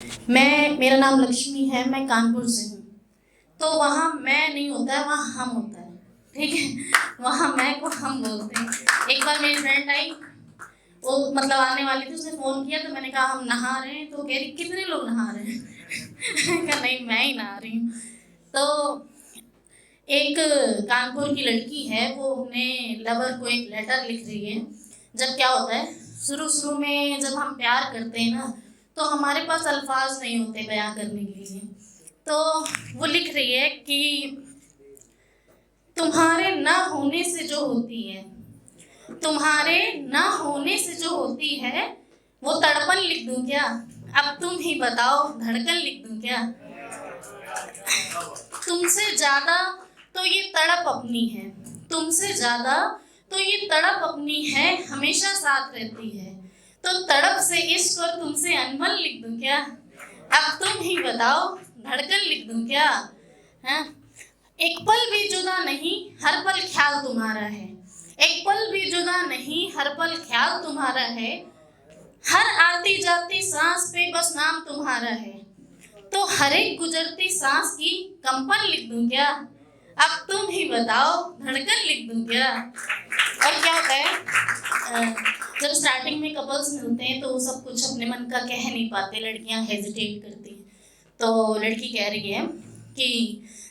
मेरा नाम लक्ष्मी है, मैं कानपुर से हूँ। तो वहाँ मैं नहीं होता है, वहाँ हम होता है, ठीक है। वहाँ मैं को हम बोलते हैं। एक बार मेरी फ्रेंड आई, वो मतलब आने वाली थी, उसने फ़ोन किया तो मैंने कहा हम नहा रहे हैं, तो कह रही कितने लोग नहा रहे हैं। कहा नहीं, मैं ही नहा रही हूँ। तो एक कानपुर की लड़की है, वो अपने लवर को एक लेटर लिख रही है। जब क्या होता है, शुरू शुरू में जब हम प्यार करते हैं ना, तो हमारे पास अल्फाज नहीं होते बयां करने के लिए। तो वो लिख रही है कि तुम्हारे ना होने से जो होती है, तुम्हारे ना होने से जो होती है, वो तड़पन लिख दूं क्या? अब तुम ही बताओ, धड़कन लिख दूं क्या? तुमसे ज्यादा तो ये तड़प अपनी है, तुमसे ज्यादा तो ये तड़प अपनी है, हमेशा साथ रहती है। तो तड़प से इश्क और तुमसे अनमन लिख दूं क्या? अब तुम ही बताओ, धड़कन लिख दूं क्या? हाँ? एक पल भी जुदा नहीं, हर पल ख्याल तुम्हारा है। एक पल भी जुदा नहीं, हर पल ख्याल तुम्हारा है। हर आती जाती सांस पे बस नाम तुम्हारा है। तो हर एक गुजरती सांस की कंपन लिख दूं क्या? अब तुम ही बताओ, धड़कन लिख दूं क्या? और क्या होता है, जब स्टार्टिंग में कपल्स मिलते हैं तो वो सब कुछ अपने मन का कह नहीं पाते, लड़कियां हेजिटेट करती हैं। तो लड़की कह रही है कि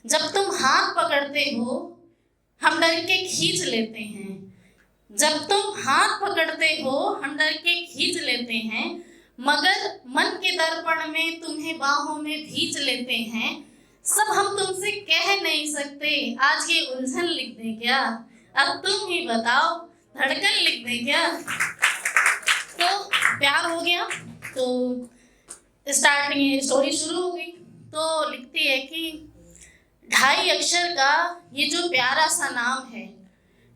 जब तुम हाथ पकड़ते हो, हम डर के खींच लेते हैं। जब तुम हाथ पकड़ते हो, हम डर के खींच लेते हैं, मगर मन के दर्पण में तुम्हें बाहों में भींच लेते हैं। सब हम तुमसे कह नहीं सकते, आज ये उलझन लिख दें क्या? अब तुम ही बताओ, धड़कन लिख दें क्या? तो प्यार हो गया, तो स्टार्टिंग स्टोरी शुरू हो गई। तो लिखती है कि 2.5 अक्षर का ये जो प्यारा सा नाम है,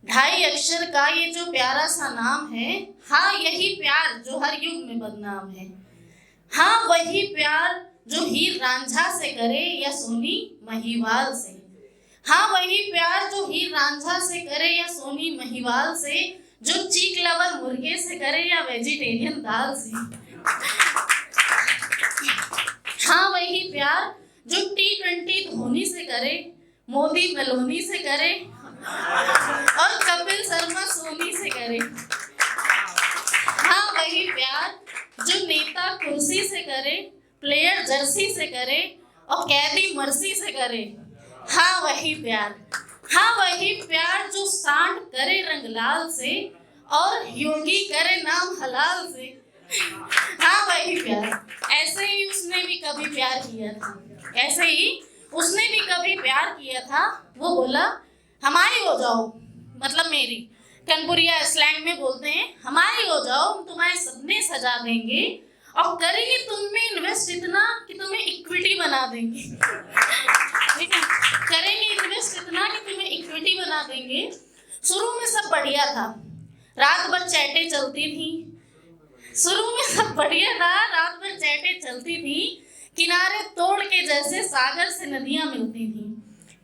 2.5 अक्षर का ये जो प्यारा सा नाम है, हाँ यही प्यार जो हर युग में बदनाम है। हाँ वही प्यार जो हीर रांझा से करे या सोनी महिवाल से। हाँ वही प्यार जो हीर रांझा से करे या सोनी महिवाल से, जो चीक लवर मुर्गे से करे या वेजिटेरियन दाल से। हाँ वही प्यार जो T20 धोनी से करे, मोदी मेलोनी से करे और कपिल शर्मा सोनी से करे। हाँ वही प्यार जो नेता कुर्सी से करे, प्लेयर जर्सी से करे और कैदी मर्सी से करे। हाँ वही प्यार, हाँ वही प्यार जो सांड करे रंग लाल से और योगी करे नाम हलाल से। हाँ वही प्यार। ऐसे ही उसने भी कभी प्यार किया था, ऐसे ही उसने भी कभी प्यार किया था। वो बोला हमारी हो जाओ, मतलब मेरी, कनपुरिया स्लैंग में बोलते हैं हमारी हो जाओ, हम तुम्हारे सपने सजा देंगे और करेंगे तुम में इन्वेस्ट इतना कि तुम्हें इक्विटी बना देंगे। ठीक है, करेंगे इन्वेस्ट इतना कि तुम्हें इक्विटी बना देंगे। शुरू में सब बढ़िया था, रात भर चैटें चलती थी। शुरू में सब बढ़िया था, रात भर चैटें चलती थी, किनारे तोड़ के जैसे सागर से नदियां मिलती थी।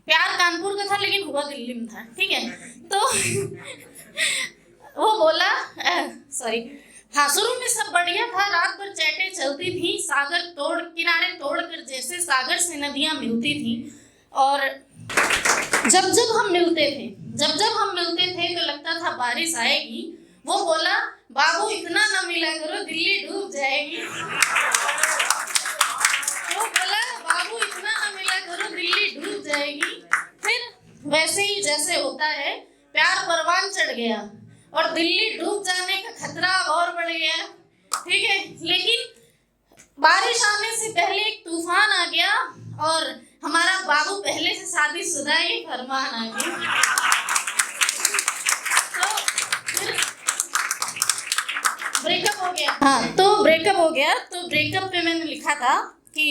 प्यार कानपुर का था लेकिन हुआ दिल्ली में था, ठीक है। तो वो बोला सॉरी, हाँ शुरू में सब बढ़िया था, रात भर चैटें चलती थी, सागर तोड़ किनारे तोड़ कर जैसे सागर से नदियां मिलती थी। और जब जब हम मिलते थे तो लगता था बारिश आएगी। वो बोला बाबू इतना ना मिला करो, दिल्ली डूब जाएगी। वो बोला बाबू इतना ना मिला करो, दिल्ली डूब जाएगी। फिर वैसे ही जैसे होता है, प्यार परवान चढ़ गया और दिल्ली डूब जाने का खतरा और बढ़ गया, ठीक है। लेकिन बारिश आने से पहले एक तूफान आ गया और हमारा बाबू पहले से शादीशुदा ही फरमान आ गया। ब्रेकअप हो गया, हाँ तो ब्रेकअप हो गया। तो ब्रेकअप पे मैंने लिखा था कि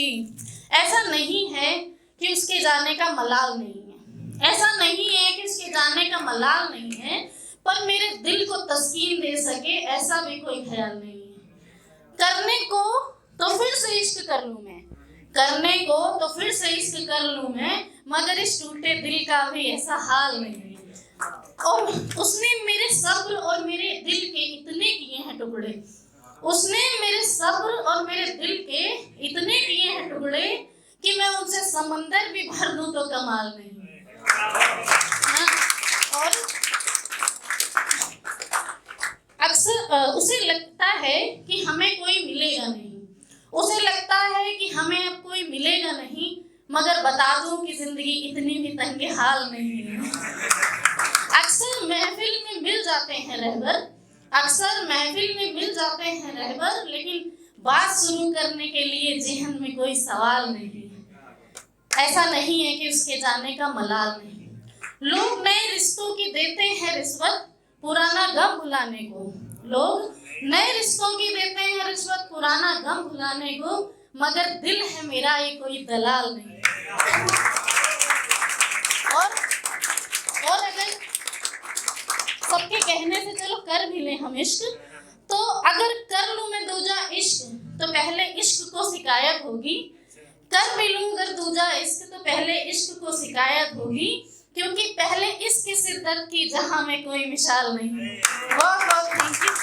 ऐसा नहीं है कि उसके जाने का मलाल नहीं है, ऐसा नहीं है कि उसके जाने का मलाल नहीं है, पर मेरे दिल को तस्कीन दे सके ऐसा भी कोई ख्याल नहीं है। करने को तो फिर से इश्क कर लूं मैं, करने को तो फिर से इश्क कर लूं मैं, मगर इस टूटे दिल का भी ऐसा हाल नहीं है। और उसने मेरे सब्र और मेरे दिल के इतने किए हैं टुकड़े, उसने मेरे सब्र और मेरे दिल के इतने किए हैं टुकड़े कि मैं उनसे समंदर भी भर दूं तो कमाल नहीं। हाँ, और अक्सर उसे लगता है कि हमें कोई मिलेगा नहीं, उसे लगता है कि हमें अब कोई मिलेगा नहीं, मगर बता दूं कि जिंदगी इतनी भी तंगे हाल नहीं है। अक्सर महफिल में मिल जाते हैं रहबर, अक्सर महफिल में मिल जाते हैं रहबर, लेकिन बात शुरू करने के लिए जेहन में कोई सवाल नहीं है। ऐसा नहीं है कि उसके जाने का मलाल नहीं। लोग नए रिश्तों की देते हैं रिश्वत पुराना गम भुलाने को, लोग नए रिश्तों की देते हैं रिश्वत पुराना गम भुलाने को, मगर दिल है मेरा ये कोई दलाल नहीं। और अगर सबके कहने से चलो कर भी ले हम इश्क, तो अगर कर लूं मैं दूजा इश्क तो पहले इश्क को शिकायत होगी, कर भी लूं अगर दूजा इश्क तो पहले इश्क को शिकायत होगी, क्योंकि पहले इश्क सिर दर्द की जहां में कोई मिसाल नहीं। बहुत बहुत थैंक यू।